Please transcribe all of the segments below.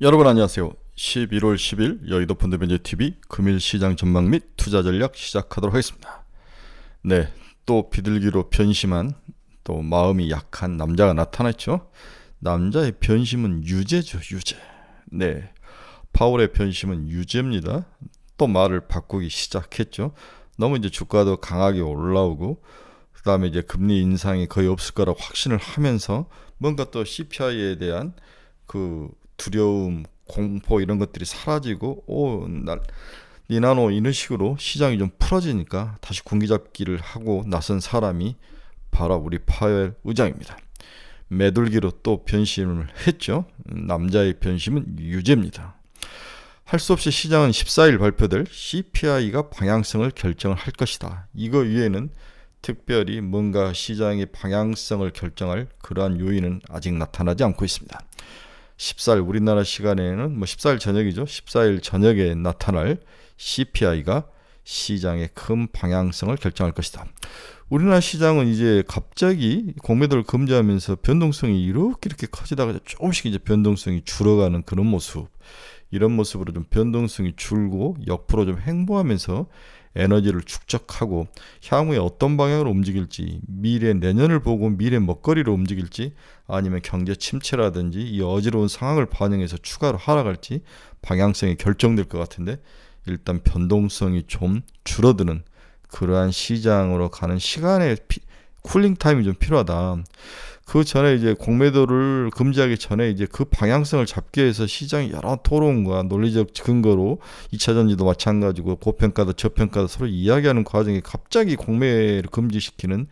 여러분 안녕하세요. 11월 10일 여의도 펀드매니저TV 금일 시장 전망 및 투자 전략 시작하도록 하겠습니다. 네, 또 비둘기로 변심한 또 마음이 약한 남자가 나타났죠. 남자의 변심은 유죄죠, 유죄. 네, 파월의 변심은 유죄입니다. 또 말을 바꾸기 시작했죠. 너무 이제 주가도 강하게 올라오고 그 다음에 이제 금리 인상이 거의 없을 거라고 확신을 하면서 뭔가 또 CPI에 대한 그 두려움, 공포 이런 것들이 사라지고 니나노 이런 식으로 시장이 좀 풀어지니까 다시 군기잡기를 하고 나선 사람이 바로 우리 파웰 의장입니다. 매둘기로 또 변심을 했죠. 남자의 변심은 유죄입니다. 할 수 없이 시장은 14일 발표될 CPI가 방향성을 결정을 할 것이다. 이거 위에는 특별히 뭔가 시장의 방향성을 결정할 그러한 요인은 아직 나타나지 않고 있습니다. 14일 우리나라 시간에는 14일 저녁이죠. 14일 저녁에 나타날 CPI가 시장의 큰 방향성을 결정할 것이다. 우리나라 시장은 이제 갑자기 공매도를 금지하면서 변동성이 이렇게 커지다가 조금씩 이제 변동성이 줄어가는 그런 모습. 이런 모습으로 좀 변동성이 줄고 옆으로 좀 횡보하면서 에너지를 축적하고 향후에 어떤 방향으로 움직일지, 미래 내년을 보고 미래 먹거리로 움직일지, 아니면 경제 침체라든지 이 어지러운 상황을 반영해서 추가로 하락할지 방향성이 결정될 것 같은데, 일단 변동성이 좀 줄어드는 그러한 시장으로 가는 시간의 쿨링 타임이 좀 필요하다. 그 전에 이제 공매도를 금지하기 전에 이제 그 방향성을 잡기 위해서 시장이 여러 토론과 논리적 근거로 2차전지도 마찬가지고 고평가도 저평가도 서로 이야기하는 과정에 갑자기 공매를 금지시키는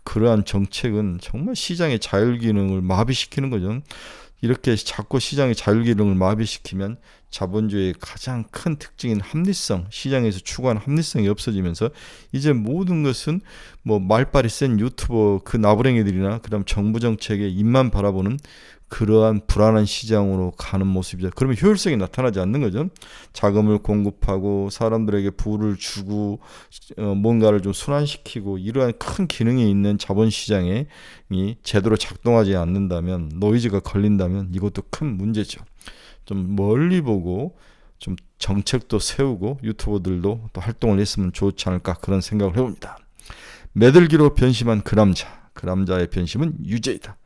그러한 정책은 정말 시장의 자율기능을 마비시키는 거죠. 이렇게 자꾸 시장의 자율기능을 마비시키면 자본주의의 가장 큰 특징인 합리성, 시장에서 추구하는 합리성이 없어지면서 이제 모든 것은 뭐 말빨이 센 유튜버 그 나부랭이들이나 그다음 정부 정책에 입만 바라보는 그러한 불안한 시장으로 가는 모습이죠. 그러면 효율성이 나타나지 않는 거죠. 자금을 공급하고 사람들에게 부를 주고 뭔가를 좀 순환시키고 이러한 큰 기능이 있는 자본시장이 제대로 작동하지 않는다면, 노이즈가 걸린다면 이것도 큰 문제죠. 좀 멀리 보고 좀 정책도 세우고 유튜버들도 또 활동을 했으면 좋지 않을까 그런 생각을 해봅니다. 매들기로 변심한 그 남자의 변심은 유죄이다.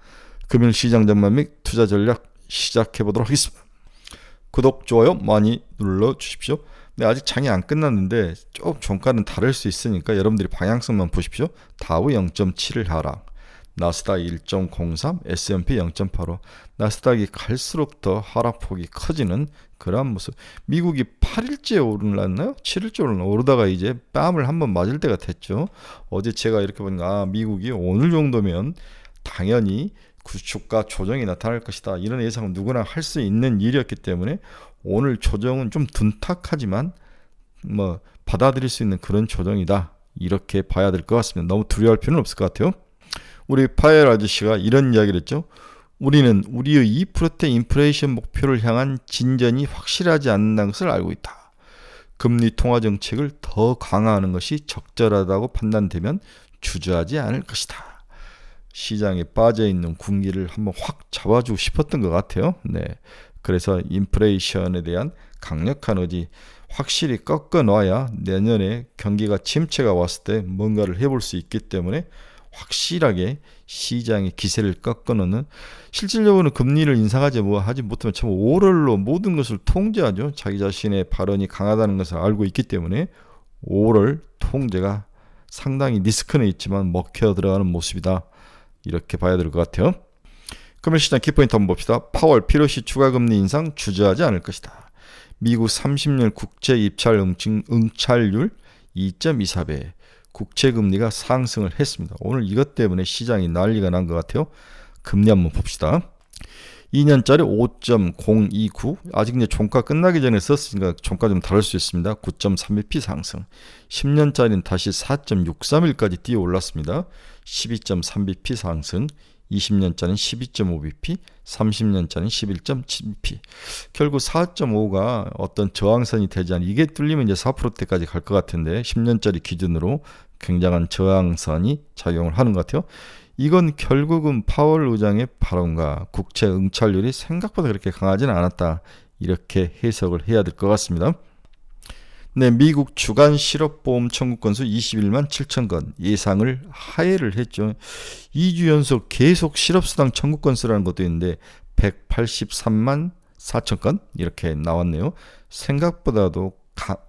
금일 시장 전망 및 투자 전략 시작해 보도록 하겠습니다. 구독, 좋아요 많이 눌러 주십시오. 네, 아직 장이 안 끝났는데 조금 종가는 다를 수 있으니까 여러분들이 방향성만 보십시오. 다우 0.7을 하락, 나스닥 1.03, S&P 0.85. 나스닥이 갈수록 더 하락폭이 커지는 그런 모습. 미국이 8일째 오르났나요? 7일째 오르다가 이제 뺨을 한번 맞을 때가 됐죠. 어제 제가 이렇게 보니까 미국이 오늘 정도면 당연히 주가 조정이 나타날 것이다, 이런 예상은 누구나 할 수 있는 일이었기 때문에 오늘 조정은 좀 둔탁하지만 뭐 받아들일 수 있는 그런 조정이다, 이렇게 봐야 될 것 같습니다. 너무 두려워할 필요는 없을 것 같아요. 우리 파웰 아저씨가 이런 이야기를 했죠. 우리는 우리의 2%대 인플레이션 목표를 향한 진전이 확실하지 않는 것을 알고 있다. 금리 통화 정책을 더 강화하는 것이 적절하다고 판단되면 주저하지 않을 것이다. 시장에 빠져있는 군기를 한번 확 잡아주고 싶었던 것 같아요. 네, 그래서 인플레이션에 대한 강력한 의지 확실히 꺾어놔야 내년에 경기가 침체가 왔을 때 뭔가를 해볼 수 있기 때문에 확실하게 시장의 기세를 꺾어놓는, 실질적으로는 금리를 인상하지 하지 못하면 참 오럴로 모든 것을 통제하죠. 자기 자신의 발언이 강하다는 것을 알고 있기 때문에 오럴 통제가 상당히 리스크는 있지만 먹혀 들어가는 모습이다, 이렇게 봐야 될 것 같아요. 금일 시장 키포인트 한번 봅시다. 파월 필요시 추가 금리 인상 주저하지 않을 것이다. 미국 30년 국채 입찰 응찰률 2.24배, 국채 금리가 상승을 했습니다. 오늘 이것 때문에 시장이 난리가 난 것 같아요. 금리 한번 봅시다. 2년짜리 5.029, 아직 이제 종가 끝나기 전에 썼으니까 종가 좀 다를 수 있습니다. 9.3bp 상승. 10년짜리는 다시 4.631까지 뛰어 올랐습니다. 12.3bp 상승. 20년짜리는 12.5bp, 30년짜리는 11.7bp. 결국 4.5가 어떤 저항선이 되지 않은, 이게 뚫리면 이제 4%대까지 갈 것 같은데 10년짜리 기준으로 굉장한 저항선이 작용을 하는 것 같아요. 이건 결국은 파월 의장의 발언과 국채 응찰률이 생각보다 그렇게 강하지는 않았다. 이렇게 해석을 해야 될 것 같습니다. 네, 미국 주간 실업보험 청구 건수 21만 7천 건 예상을 하회를 했죠. 2주 연속 계속 실업수당 청구 건수라는 것도 있는데 183만 4천 건 이렇게 나왔네요. 생각보다도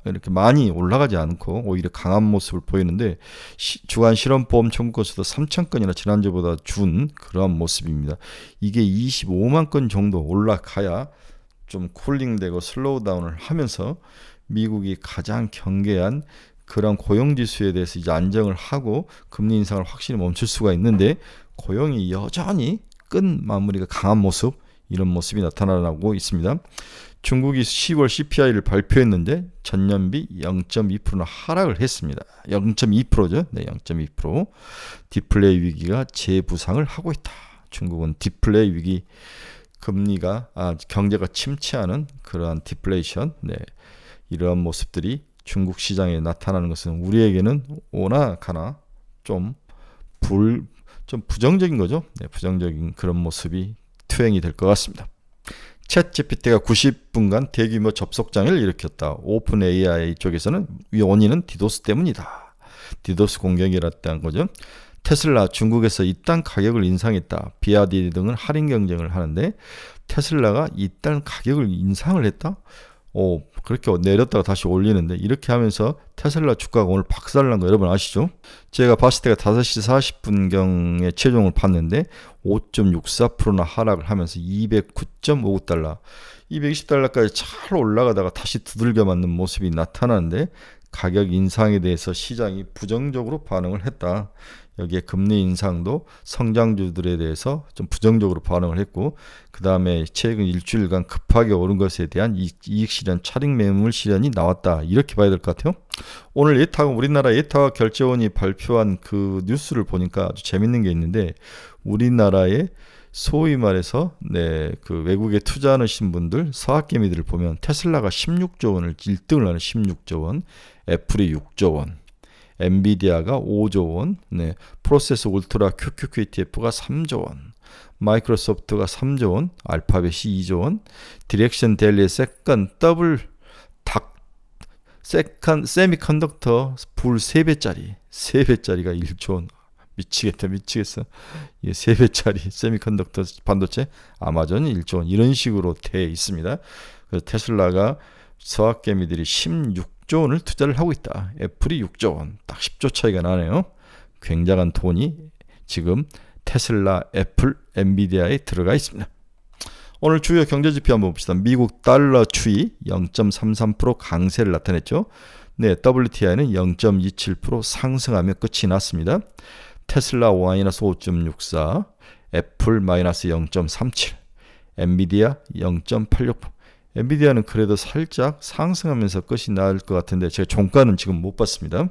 이렇게 많이 올라가지 않고 오히려 강한 모습을 보이는데 주간 실업보험 청구 건수도 3천 건이나 지난주보다 준 그런 모습입니다. 이게 25만 건 정도 올라가야 좀 쿨링되고 슬로우다운을 하면서 미국이 가장 경계한 그런 고용지수에 대해서 이제 안정을 하고 금리 인상을 확실히 멈출 수가 있는데 고용이 여전히 끈 마무리가 강한 모습 이런 모습이 나타나고 있습니다. 중국이 10월 CPI를 발표했는데 전년비 0.2%나 하락을 했습니다. 0.2%죠. 네, 0.2%. 디플레이 위기가 재부상을 하고 있다. 중국은 디플레이 위기 금리가 경제가 침체하는 그러한 디플레이션 이러한 모습들이 중국 시장에 나타나는 것은 우리에게는 오나 가나 좀 부정적인 거죠. 네, 부정적인 그런 모습이 투영이 될 것 같습니다. 챗 GPT가 90분간 대규모 접속장애를 일으켰다. 오픈 AI 쪽에서는 원인은 디도스 때문이다. 디도스 공격이었다는 거죠. 테슬라 중국에서 이딴 가격을 인상했다. BYD 등은 할인 경쟁을 하는데 테슬라가 이딴 가격을 인상을 했다? 그렇게 내렸다가 다시 올리는데 이렇게 하면서 테슬라 주가가 오늘 박살난 거 여러분 아시죠? 제가 봤을 때가 5시 40분경에 최종을 봤는데 5.64%나 하락을 하면서 209.59달러 220달러까지 잘 올라가다가 다시 두들겨 맞는 모습이 나타나는데 가격 인상에 대해서 시장이 부정적으로 반응을 했다. 여기에 금리 인상도 성장주들에 대해서 좀 부정적으로 반응을 했고 그 다음에 최근 일주일간 급하게 오른 것에 대한 이익 실현, 차익 매물 실현이 나왔다. 이렇게 봐야 될 것 같아요. 오늘 우리나라 예타 결제원이 발표한 그 뉴스를 보니까 아주 재밌는 게 있는데 우리나라의 소위 말해서 그 외국에 투자하신 분들 서학개미들을 보면 테슬라가 16조 원을 1등을 하는 16조 원, 애플이 6조 원, 엔비디아가 5조 원, 프로세스 울트라 QQQETF가 3조 원, 마이크로소프트가 3조 원, 알파벳이 2조 원, 디렉션 델리의 세미컨덕터 불 3배짜리가 1조 원. 미치겠어. 이게 3배짜리 세미컨덕터 반도체 아마존이 1조 원 이런 식으로 돼 있습니다. 그래서 테슬라가 서학개미들이 16조 원을 투자를 하고 있다. 애플이 6조 원. 딱 10조 차이가 나네요. 굉장한 돈이 지금 테슬라, 애플, 엔비디아에 들어가 있습니다. 오늘 주요 경제지표 한번 봅시다. 미국 달러 추이 0.33% 강세를 나타냈죠. WTI는 0.27% 상승하며 끝이 났습니다. 테슬라 마이너스 5.64, 애플 마이너스 0.37, 엔비디아 0.86%. 엔비디아는 그래도 살짝 상승하면서 끝이 날 것 같은데 제가 종가는 지금 못 봤습니다.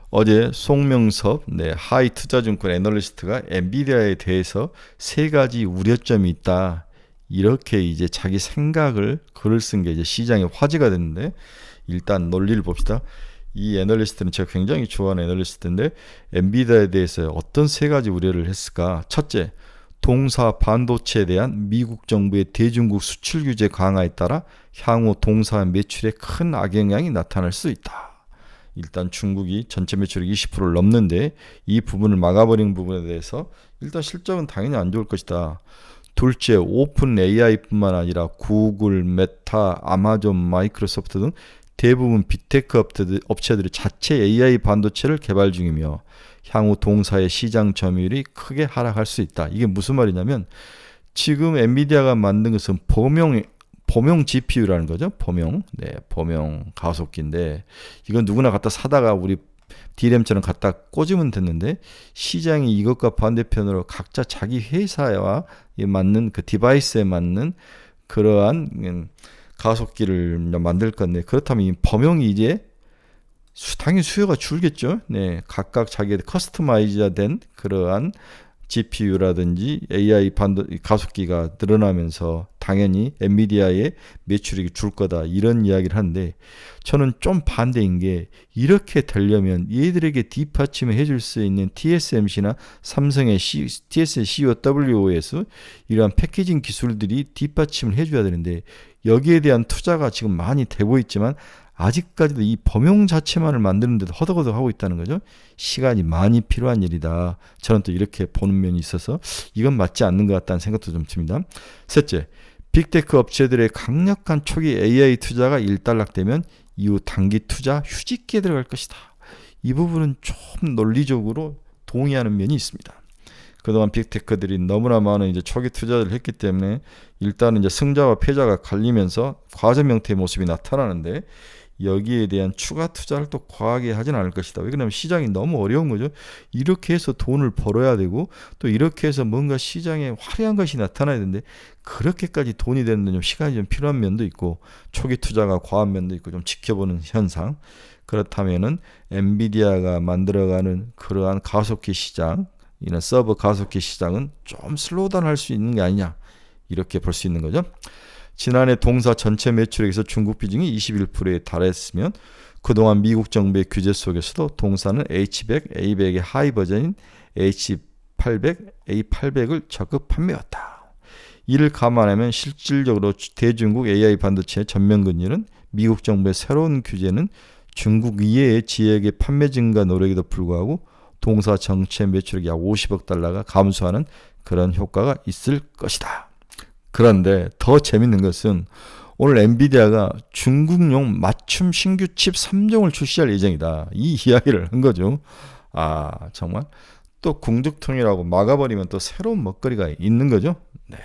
어제 송명섭 하이 투자증권 애널리스트가 엔비디아에 대해서 3가지 우려점이 있다. 이렇게 이제 자기 생각을 글을 쓴 게 이제 시장에 화제가 됐는데 일단 논리를 봅시다. 이 애널리스트는 제가 굉장히 좋아하는 애널리스트인데 엔비디아에 대해서 어떤 3가지 우려를 했을까? 첫째, 동사 반도체에 대한 미국 정부의 대중국 수출 규제 강화에 따라 향후 동사 매출에 큰 악영향이 나타날 수 있다. 일단 중국이 전체 매출이 20%를 넘는데 이 부분을 막아버린 부분에 대해서 일단 실적은 당연히 안 좋을 것이다. 둘째, 오픈 AI뿐만 아니라 구글, 메타, 아마존, 마이크로소프트 등 대부분 빅테크 업체들이 자체 AI 반도체를 개발 중이며 향후 동사의 시장 점유율이 크게 하락할 수 있다. 이게 무슨 말이냐면 지금 엔비디아가 만든 것은 범용 GPU라는 거죠. 범용 가속기인데 이건 누구나 갖다 사다가 우리 D램처럼 갖다 꽂으면 됐는데 시장이 이것과 반대편으로 각자 자기 회사와 맞는 그 디바이스에 맞는 그러한 가속기를 만들 건데 그렇다면 이 범용이 이제 당연히 수요가 줄겠죠. 각각 자기의 커스터마이즈된 그러한 GPU라든지 AI 가속기가 늘어나면서 당연히 엔비디아의 매출이 줄 거다 이런 이야기를 하는데 저는 좀 반대인 게 이렇게 되려면 얘들에게 뒷받침을 해줄 수 있는 TSMC나 삼성의 TSMC COWOS 이러한 패키징 기술들이 뒷받침을 해줘야 되는데 여기에 대한 투자가 지금 많이 되고 있지만 아직까지도 이 범용 자체만을 만드는 데도 허덕허덕 하고 있다는 거죠. 시간이 많이 필요한 일이다. 저는 또 이렇게 보는 면이 있어서 이건 맞지 않는 것 같다는 생각도 좀 듭니다. 셋째, 빅테크 업체들의 강력한 초기 AI 투자가 일단락되면 이후 단기 투자 휴직기에 들어갈 것이다. 이 부분은 좀 논리적으로 동의하는 면이 있습니다. 그동안 빅테크들이 너무나 많은 이제 초기 투자를 했기 때문에 일단은 이제 승자와 패자가 갈리면서 과점 형태의 모습이 나타나는데 여기에 대한 추가 투자를 또 과하게 하진 않을 것이다. 왜냐하면 시장이 너무 어려운 거죠. 이렇게 해서 돈을 벌어야 되고 또 이렇게 해서 뭔가 시장에 화려한 것이 나타나야 되는데 그렇게까지 돈이 되는데 좀 시간이 좀 필요한 면도 있고 초기 투자가 과한 면도 있고 좀 지켜보는 현상. 그렇다면은 엔비디아가 만들어가는 그러한 가속기 시장, 이런 서버 가속기 시장은 좀 슬로우다운 할 수 있는 게 아니냐 이렇게 볼 수 있는 거죠. 지난해 동사 전체 매출액에서 중국 비중이 21%에 달했으면 그동안 미국 정부의 규제 속에서도 동사는 H100, A100의 하이 버전인 H800, A800을 적극 판매했다. 이를 감안하면 실질적으로 대중국 AI 반도체 전면 근절은 미국 정부의 새로운 규제는 중국 이외의 지역의 판매 증가 노력에도 불구하고 동사 전체 매출액 약 50억 달러가 감소하는 그런 효과가 있을 것이다. 그런데 더 재밌는 것은 오늘 엔비디아가 중국용 맞춤 신규 칩 3종을 출시할 예정이다. 이 이야기를 한 거죠. 아, 정말 또 궁극통이라고 막아버리면 또 새로운 먹거리가 있는 거죠. 네.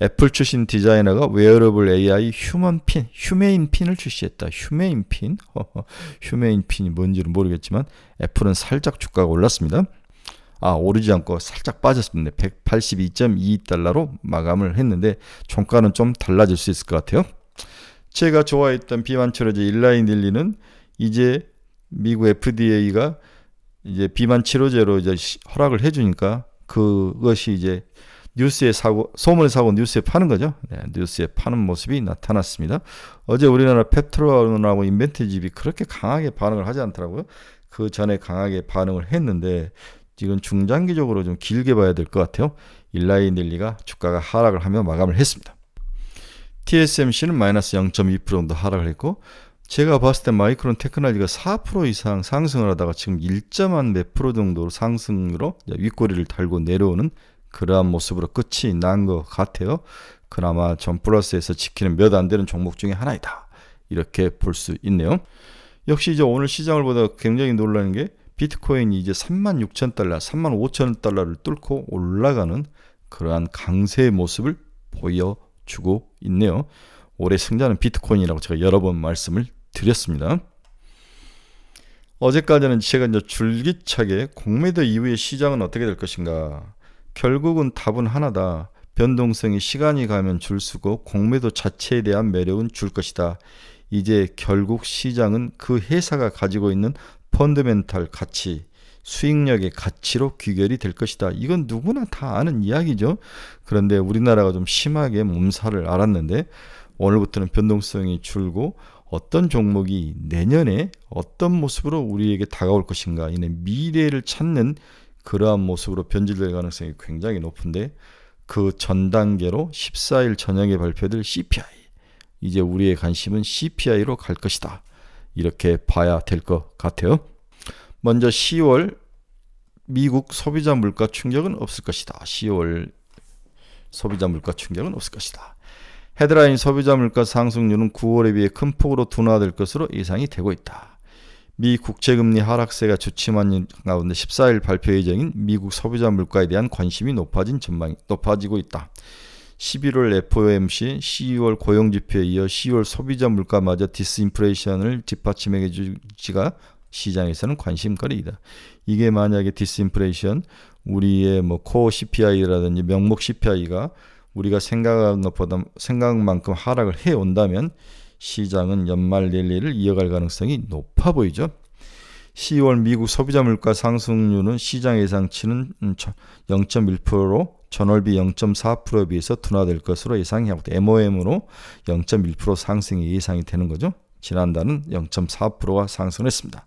애플 출신 디자이너가 웨어러블 AI 휴메인 핀을 출시했다. 휴메인 핀? 휴메인 핀이 뭔지는 모르겠지만 애플은 살짝 주가가 올랐습니다. 오르지 않고 살짝 빠졌습니다. 182.22달러로 마감을 했는데 종가는 좀 달라질 수 있을 것 같아요. 제가 좋아했던 비만 치료제 일라이 닐리는 이제 미국 FDA가 이제 비만 치료제로 이제 허락을 해주니까 그것이 이제 소문을 사고 뉴스에 파는 거죠. 네, 뉴스에 파는 모습이 나타났습니다. 어제 우리나라 페트론하고 인벤트집이 그렇게 강하게 반응을 하지 않더라고요. 그 전에 강하게 반응을 했는데 이건 중장기적으로 좀 길게 봐야 될 것 같아요. 일라이 닐리가 주가가 하락을 하며 마감을 했습니다. TSMC는 마이너스 0.2% 정도 하락을 했고 제가 봤을 때 마이크론 테크놀로지가 4% 이상 상승을 하다가 지금 1몇 % 정도 상승으로 윗꼬리를 달고 내려오는 그러한 모습으로 끝이 난 것 같아요. 그나마 전 플러스에서 지키는 몇 안 되는 종목 중에 하나이다. 이렇게 볼 수 있네요. 역시 이제 오늘 시장을 보다 굉장히 놀라는 게 비트코인이 이제 36,000달러, 35,000달러를 뚫고 올라가는 그러한 강세의 모습을 보여주고 있네요. 올해 승자는 비트코인이라고 제가 여러 번 말씀을 드렸습니다. 어제까지는 제가 이제 줄기차게 공매도 이후의 시장은 어떻게 될 것인가. 결국은 답은 하나다. 변동성이 시간이 가면 줄수록 공매도 자체에 대한 매력은 줄 것이다. 이제 결국 시장은 그 회사가 가지고 있는 펀더멘탈 가치, 수익력의 가치로 귀결이 될 것이다. 이건 누구나 다 아는 이야기죠. 그런데 우리나라가 좀 심하게 몸살을 앓았는데 오늘부터는 변동성이 줄고 어떤 종목이 내년에 어떤 모습으로 우리에게 다가올 것인가, 이는 미래를 찾는 그러한 모습으로 변질될 가능성이 굉장히 높은데 그 전 단계로 14일 저녁에 발표될 CPI, 이제 우리의 관심은 CPI로 갈 것이다. 이렇게 봐야 될 것 같아요. 먼저 10월 미국 소비자 물가 충격은 없을 것이다. 10월 소비자 물가 충격은 없을 것이다. 헤드라인 소비자 물가 상승률은 9월에 비해 큰 폭으로 둔화될 것으로 예상이 되고 있다. 미 국채금리 하락세가 주춤한 가운데 14일 발표 예정인 미국 소비자 물가에 대한 관심이 높아지고 있다. 11월 FOMC, 12월 고용지표에 이어 10월 소비자 물가마저 디스인플레이션을 뒷받침해 주지가 시장에서는 관심거리이다. 이게 만약에 디스인플레이션, 우리의 코어 CPI라든지 명목 CPI가 우리가 생각한 것보다 생각만큼 하락을 해온다면 시장은 연말 랠리를 이어갈 가능성이 높아 보이죠. 10월 미국 소비자 물가 상승률은 시장 예상치는 0.1%로 전월비 0.4%에 비해서 둔화될 것으로 예상하고 MOM으로 0.1% 상승이 예상이 되는 거죠. 지난달은 0.4%가 상승했습니다.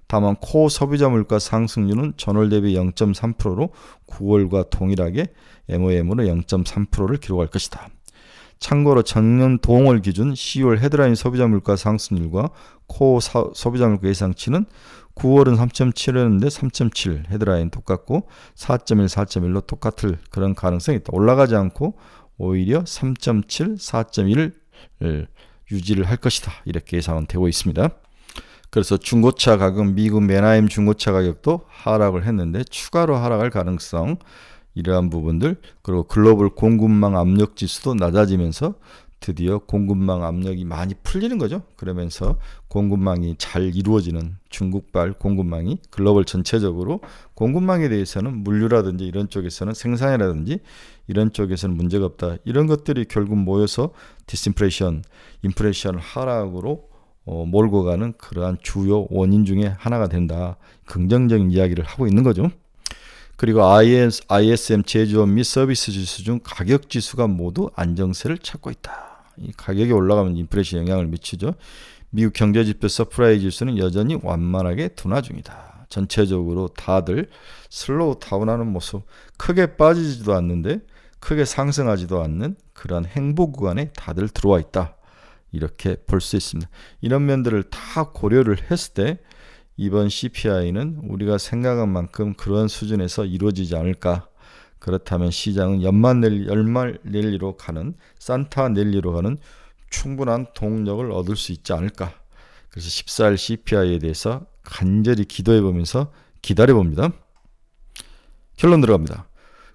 다만 코어 소비자 물가 상승률은 전월 대비 0.3%로 9월과 동일하게 MOM으로 0.3%를 기록할 것이다. 참고로 작년 동월 기준 10월 헤드라인 소비자 물가 상승률과 코어 소비자 물가 예상치는 9월은 3.7였는데 3.7 헤드라인 똑같고 4.1, 4.1로 똑같을 그런 가능성이 있다. 올라가지 않고 오히려 3.7, 4.1을 유지를 할 것이다. 이렇게 예상은 되고 있습니다. 그래서 중고차 가격, 미국 맨하임 중고차 가격도 하락을 했는데 추가로 하락할 가능성, 이러한 부분들, 그리고 글로벌 공급망 압력 지수도 낮아지면서 드디어 공급망 압력이 많이 풀리는 거죠. 그러면서 공급망이 잘 이루어지는 중국발 공급망이 글로벌 전체적으로 공급망에 대해서는 물류라든지 이런 쪽에서는 생산이라든지 이런 쪽에서는 문제가 없다. 이런 것들이 결국 모여서 디스인플레이션, 인플레이션 하락으로 몰고 가는 그러한 주요 원인 중에 하나가 된다. 긍정적인 이야기를 하고 있는 거죠. 그리고 ISM 제조업 및 서비스 지수 중 가격 지수가 모두 안정세를 찾고 있다. 이 가격이 올라가면 인플레이션 영향을 미치죠. 미국 경제지표 서프라이 지수는 여전히 완만하게 둔화 중이다. 전체적으로 다들 슬로우 다운하는 모습, 크게 빠지지도 않는데 크게 상승하지도 않는 그러한 행보 구간에 다들 들어와 있다. 이렇게 볼 수 있습니다. 이런 면들을 다 고려를 했을 때 이번 CPI는 우리가 생각한 만큼 그런 수준에서 이루어지지 않을까. 그렇다면 시장은 연말 랠리로 가는, 산타 랠리로 가는 충분한 동력을 얻을 수 있지 않을까. 그래서 14일 CPI에 대해서 간절히 기도해보면서 기다려봅니다. 결론 들어갑니다.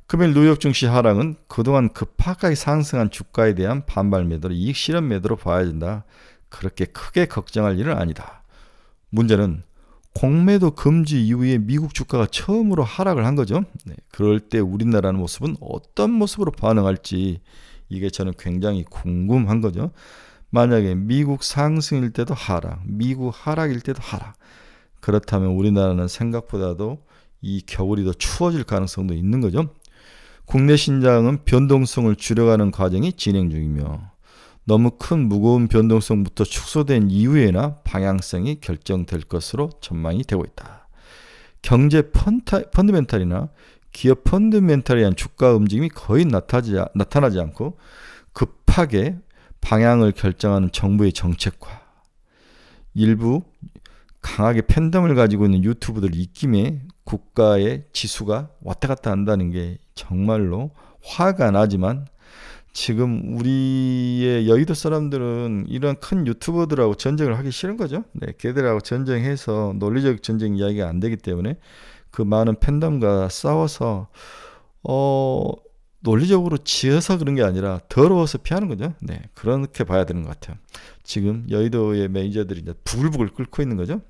금일 뉴욕 증시 하락은 그동안 급하게 상승한 주가에 대한 반발 매도로 이익 실현 매도로 봐야 된다. 그렇게 크게 걱정할 일은 아니다. 문제는 공매도 금지 이후에 미국 주가가 처음으로 하락을 한 거죠. 네, 그럴 때 우리나라는 모습은 어떤 모습으로 반응할지 이게 저는 굉장히 궁금한 거죠. 만약에 미국 상승일 때도 하락, 미국 하락일 때도 하락. 그렇다면 우리나라는 생각보다도 이 겨울이 더 추워질 가능성도 있는 거죠. 국내 시장은 변동성을 줄여가는 과정이 진행 중이며 너무 큰 무거운 변동성부터 축소된 이후에나 방향성이 결정될 것으로 전망이 되고 있다. 경제 펀드멘탈이나 기업 펀드멘탈에 대한 주가 움직임이 거의 나타나지 않고 급하게 방향을 결정하는 정부의 정책과 일부 강하게 팬덤을 가지고 있는 유튜브들 입김에 국가의 지수가 왔다 갔다 한다는 게 정말로 화가 나지만 지금 우리의 여의도 사람들은 이런 큰 유튜버들하고 전쟁을 하기 싫은 거죠. 네, 걔들하고 전쟁해서 논리적 전쟁 이야기가 안 되기 때문에 그 많은 팬덤과 싸워서 논리적으로 지어서 그런 게 아니라 더러워서 피하는 거죠. 네, 그렇게 봐야 되는 것 같아요. 지금 여의도의 매니저들이 이제 부글부글 끓고 있는 거죠.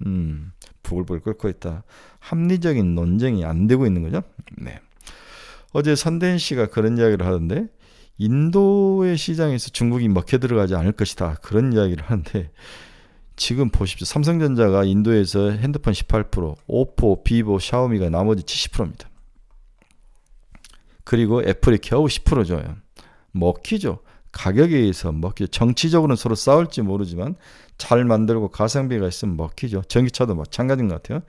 부글부글 끓고 있다. 합리적인 논쟁이 안 되고 있는 거죠. 네. 어제 선대인 씨가 그런 이야기를 하던데 인도의 시장에서 중국이 먹혀 들어가지 않을 것이다. 그런 이야기를 하는데 지금 보십시오. 삼성전자가 인도에서 핸드폰 18%, 오포, 비보, 샤오미가 나머지 70%입니다. 그리고 애플이 겨우 10% 줘요. 먹히죠. 가격에 의해서 먹히죠. 정치적으로는 서로 싸울지 모르지만 잘 만들고 가성비가 있으면 먹히죠. 전기차도 마찬가지인 것 같아요.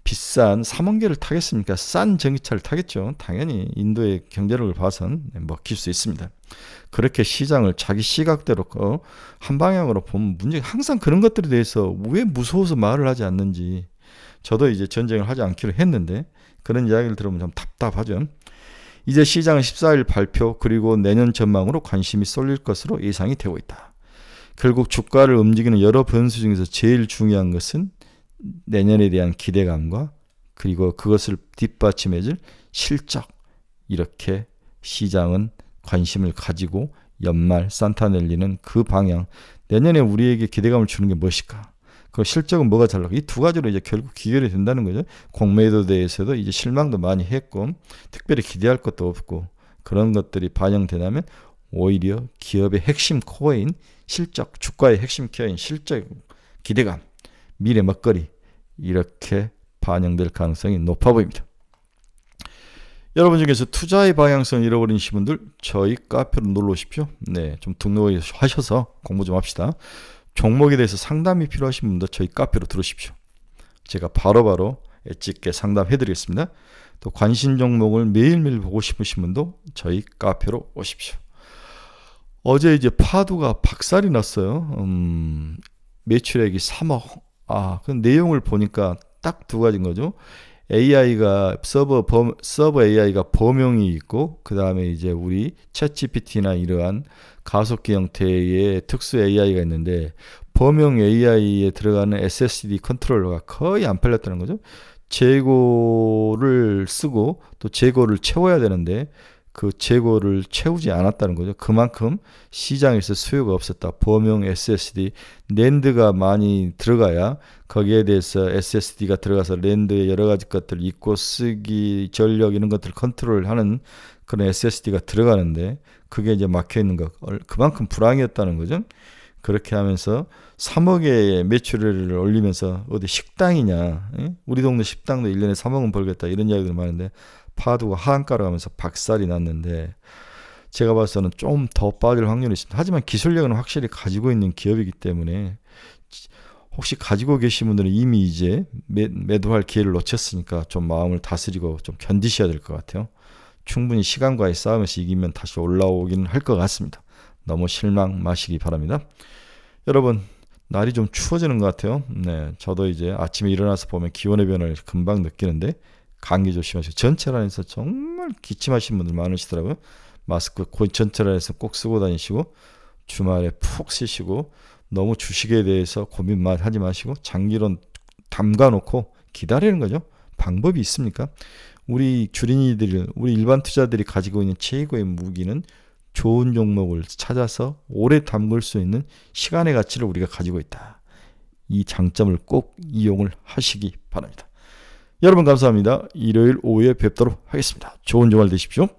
비싼 3원 개를 타겠습니까? 싼 전기차를 타겠죠. 당연히 인도의 경제력을 봐선 먹힐 수 있습니다. 그렇게 시장을 자기 시각대로 한 방향으로 보면 문제가 항상 그런 것들에 대해서 왜 무서워서 말을 하지 않는지 저도 이제 전쟁을 하지 않기로 했는데 그런 이야기를 들으면 좀 답답하죠. 이제 시장은 14일 발표 그리고 내년 전망으로 관심이 쏠릴 것으로 예상이 되고 있다. 결국 주가를 움직이는 여러 변수 중에서 제일 중요한 것은 내년에 대한 기대감과 그리고 그것을 뒷받침해줄 실적, 이렇게 시장은 관심을 가지고 연말 산타넬리는 그 방향, 내년에 우리에게 기대감을 주는 게 무엇일까? 그 실적은 뭐가 잘나고 이 두 가지로 이제 결국 귀결이 된다는 거죠. 공매도 대해서도 이제 실망도 많이 했고 특별히 기대할 것도 없고 그런 것들이 반영되면 오히려 기업의 핵심 코어인 실적, 주가의 핵심 코어인 실적 기대감, 미래 먹거리 이렇게 반영될 가능성이 높아 보입니다. 여러분 중에서 투자의 방향성을 잃어버리신 분들 저희 카페로 놀러 오십시오. 네, 좀 등록하셔서 공부 좀 합시다. 종목에 대해서 상담이 필요하신 분들 저희 카페로 들어오십시오. 제가 바로바로 엣지 있게 상담해 드리겠습니다. 또 관심 종목을 매일매일 보고 싶으신 분도 저희 카페로 오십시오. 어제 이제 파도가 박살이 났어요. 매출액이 3억. 그 내용을 보니까 딱 두 가지인 거죠. AI가 서버 AI가 범용이 있고, 그 다음에 이제 우리 챗GPT나 이러한 가속기 형태의 특수 AI가 있는데, 범용 AI에 들어가는 SSD 컨트롤러가 거의 안 팔렸다는 거죠. 재고를 쓰고 또 재고를 채워야 되는데 그 재고를 채우지 않았다는 거죠. 그만큼 시장에서 수요가 없었다. 범용 SSD, 낸드가 많이 들어가야 거기에 대해서 SSD가 들어가서 낸드의 여러 가지 것들 읽고 쓰기, 전력 이런 것들을 컨트롤하는 그런 SSD가 들어가는데 그게 이제 막혀 있는 거. 그만큼 불황이었다는 거죠. 그렇게 하면서 3억의 매출을 올리면서 어디 식당이냐, 우리 동네 식당도 1년에 3억은 벌겠다 이런 이야기들 많은데 파도가 하한가로 가면서 박살이 났는데 제가 봐서는 좀 더 빠질 확률이 있습니다. 하지만 기술력은 확실히 가지고 있는 기업이기 때문에 혹시 가지고 계신 분들은 이미 이제 매도할 기회를 놓쳤으니까 좀 마음을 다스리고 좀 견디셔야 될 것 같아요. 충분히 시간과의 싸움에서 이기면 다시 올라오긴 할 것 같습니다. 너무 실망 마시기 바랍니다. 여러분, 날이 좀 추워지는 것 같아요. 네, 저도 이제 아침에 일어나서 보면 기온의 변화를 금방 느끼는데 감기 조심하시고 전철 안에서 정말 기침하시는 분들 많으시더라고요. 마스크 전철 안에서 꼭 쓰고 다니시고 주말에 푹 쉬시고 너무 주식에 대해서 고민하지 마시고 장기론 담가놓고 기다리는 거죠. 방법이 있습니까? 우리 주린이들, 우리 일반 투자들이 가지고 있는 최고의 무기는 좋은 종목을 찾아서 오래 담글 수 있는 시간의 가치를 우리가 가지고 있다. 이 장점을 꼭 이용을 하시기 바랍니다. 여러분 감사합니다. 일요일 오후에 뵙도록 하겠습니다. 좋은 주말 되십시오.